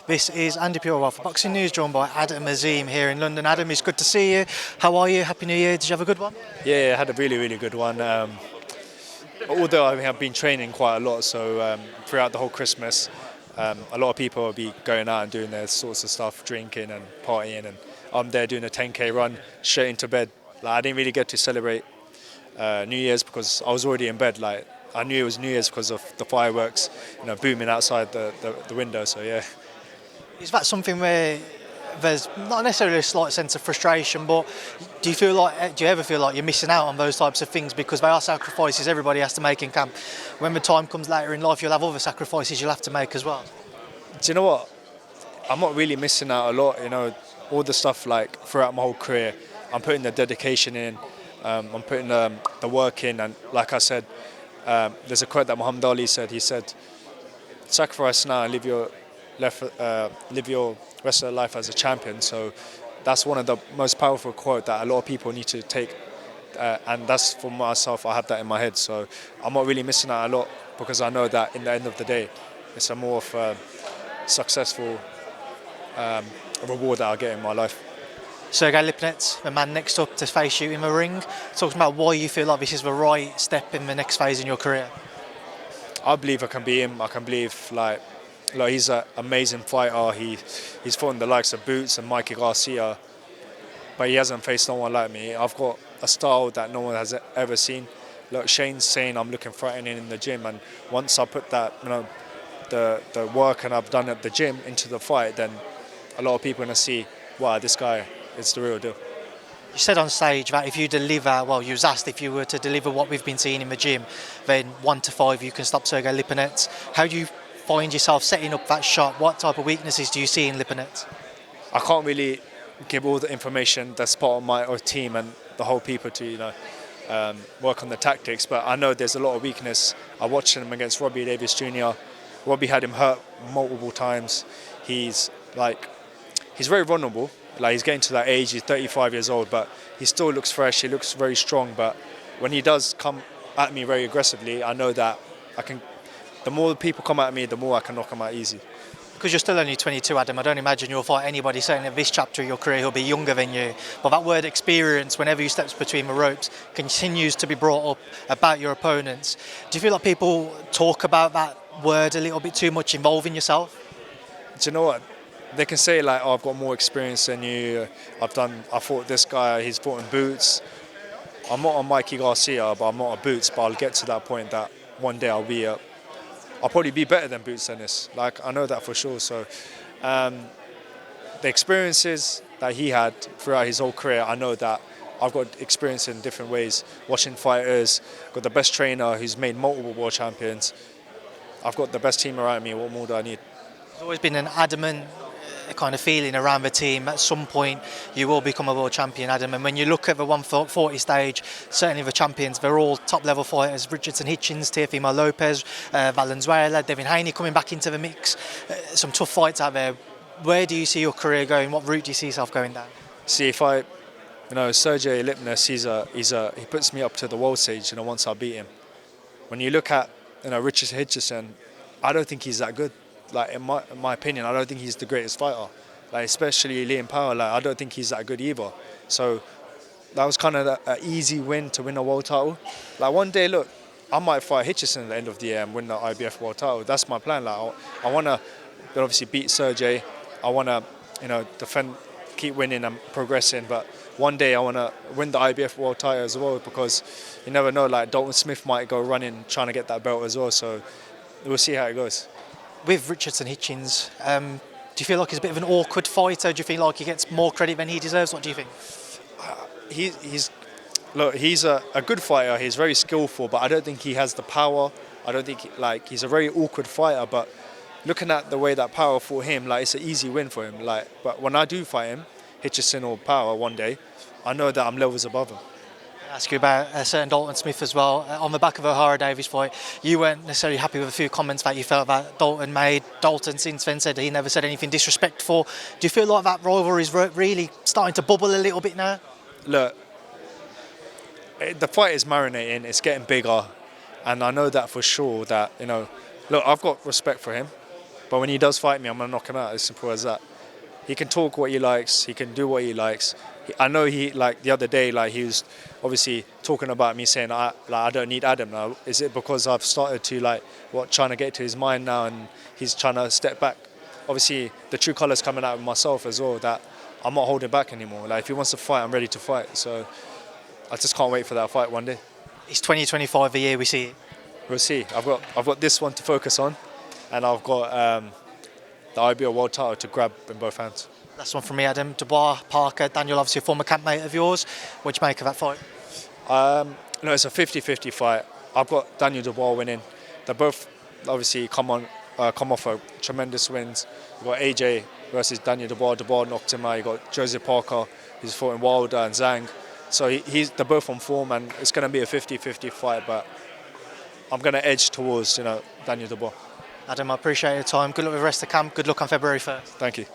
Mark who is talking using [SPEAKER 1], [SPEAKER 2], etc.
[SPEAKER 1] This is Andi Purewal for Boxing News, joined by Adam Azim here in London. Adam, it's good to see you. How are you? Happy New Year. Did you have a good one?
[SPEAKER 2] Yeah, I had a really good one. Although I have been training quite a lot, so throughout the whole Christmas, a lot of people will be going out and doing their sorts of stuff, drinking and partying, and I'm there doing a 10k run, straight into bed. Like, I didn't really get to celebrate New Year's because I was already in bed. Like, I knew it was New Year's because of the fireworks, booming outside the window. So yeah.
[SPEAKER 1] Is that something where there's not necessarily a slight sense of frustration, but do you ever feel like you're missing out on those types of things because they are sacrifices everybody has to make in camp? When the time comes later in life, you'll have other sacrifices you'll have to make as well.
[SPEAKER 2] Do you know what? I'm not really missing out a lot. All the stuff like throughout my whole career, I'm putting the dedication in. I'm putting the work in, and like I said, there's a quote that Muhammad Ali said. He said, "Sacrifice now and live your rest of your life as a champion." So that's one of the most powerful quotes that a lot of people need to take, and that's for myself. I have that in my head, so I'm not really missing out a lot because I know that in the end of the day, it's a more of a successful reward that I get in my life.
[SPEAKER 1] Sergey Lipinets, the man next up to face you in the ring, talking about why you feel like this is the right step in the next phase in your career.
[SPEAKER 2] I believe I can be him. I can believe like he's an amazing fighter. He's fought in the likes of Boots and Mikey Garcia, but he hasn't faced no one like me. I've got a style that no one has ever seen. Look, Shane's saying I'm looking threatening in the gym, and once I put that, the work and I've done at the gym into the fight, then a lot of people are gonna see, wow, this guy is the real deal.
[SPEAKER 1] You said on stage that if you deliver, you was asked if you were to deliver what we've been seeing in the gym, then 1 to 5 you can stop Sergey Lipinets. How do you find yourself setting up that shot? What type of weaknesses do you see in Lipinets?
[SPEAKER 2] I can't really give all the information that's part of my team and the whole people to work on the tactics, but I know there's a lot of weakness. I watched him against Robbie Davis Jr. Robbie had him hurt multiple times. He's very vulnerable. Like, he's getting to that age. He's 35 years old, but he still looks fresh. He looks very strong. But when he does come at me very aggressively, I know that I can. The more people come at me, the more I can knock them out easy.
[SPEAKER 1] Because you're still only 22, Adam, I don't imagine you'll fight anybody saying at this chapter of your career who'll be younger than you. But that word experience, whenever you step between the ropes, continues to be brought up about your opponents. Do you feel like people talk about that word a little bit too much, involving yourself?
[SPEAKER 2] Do you know what? They can say like, "Oh, I've got more experience than you. I fought this guy. He's fought in Boots." I'm not a Mikey Garcia, but I'm not a Boots. But I'll get to that point that one day I'll probably be better than Boots in this. Like, I know that for sure. So the experiences that he had throughout his whole career, I know that I've got experience in different ways. Watching fighters, got the best trainer who's made multiple world champions. I've got the best team around me. What more do I need?
[SPEAKER 1] There's always been an adamant kind of feeling around the team. At some point, you will become a world champion, Adam. And when you look at the 140 stage, certainly the champions, they're all top-level fighters. Hitchins, Teofimo Lopez, Valenzuela, Devin Haney coming back into the mix. Some tough fights out there. Where do you see your career going? What route do you see yourself going down?
[SPEAKER 2] See, if Sergey Lipinets, he puts me up to the world stage. Once I beat him. When you look at Richard Hitchins, I don't think he's that good. Like, in my opinion, I don't think he's the greatest fighter. Like, especially Liam Power, I don't think he's that good either. So that was kind of an easy win to win a world title. Like, one day, look, I might fight Hitchins at the end of the year and win the IBF world title. That's my plan. Like, I want to obviously beat Sergey. I want to, defend, keep winning and progressing. But one day I want to win the IBF world title as well, because you never know. Like, Dalton Smith might go running trying to get that belt as well. So we'll see how it goes.
[SPEAKER 1] With Richards and Hitchins, do you feel like he's a bit of an awkward fighter? Do you feel like he gets more credit than he deserves? What do you think?
[SPEAKER 2] He's a good fighter. He's very skillful, but I don't think he has the power. I don't think he's a very awkward fighter. But looking at the way that Power fought him, it's an easy win for him. But when I do fight him, Hitchins or Power one day, I know that I'm levels above him.
[SPEAKER 1] Ask you about a certain Dalton Smith as well. On the back of O'Hara Davies fight, you weren't necessarily happy with a few comments that you felt that Dalton made. Dalton since then said he never said anything disrespectful. Do you feel like that rivalry is really starting to bubble a little bit now?
[SPEAKER 2] Look, the fight is marinating, it's getting bigger, and I know that for sure that, look, I've got respect for him. But when he does fight me, I'm going to knock him out. As simple as that. He can talk what he likes. He can do what he likes. I know like the other day, like he was obviously talking about me saying I don't need Adam now. Is it because I've started to trying to get to his mind now and he's trying to step back? Obviously, the true colours coming out of myself as well, that I'm not holding back anymore. Like if he wants to fight, I'm ready to fight. So I just can't wait for that fight one day.
[SPEAKER 1] It's 2025 a year we see it.
[SPEAKER 2] We'll see. I've got this one to focus on, and I've got the IBO world title to grab in both hands.
[SPEAKER 1] That's one from me, Adam. Dubois, Parker, Daniel, obviously a former campmate of yours. What do you make of that fight?
[SPEAKER 2] No, it's a 50-50 fight. I've got Daniel Dubois winning. They both obviously come off a tremendous wins. You've got AJ versus Daniel Dubois. Dubois knocked him out. You've got Joseph Parker, who's fought in Wilder and Zhang. So they're both on form, and it's going to be a 50-50 fight, but I'm going to edge towards Daniel Dubois.
[SPEAKER 1] Adam, I appreciate your time. Good luck with the rest of the camp. Good luck on February 1st.
[SPEAKER 2] Thank you.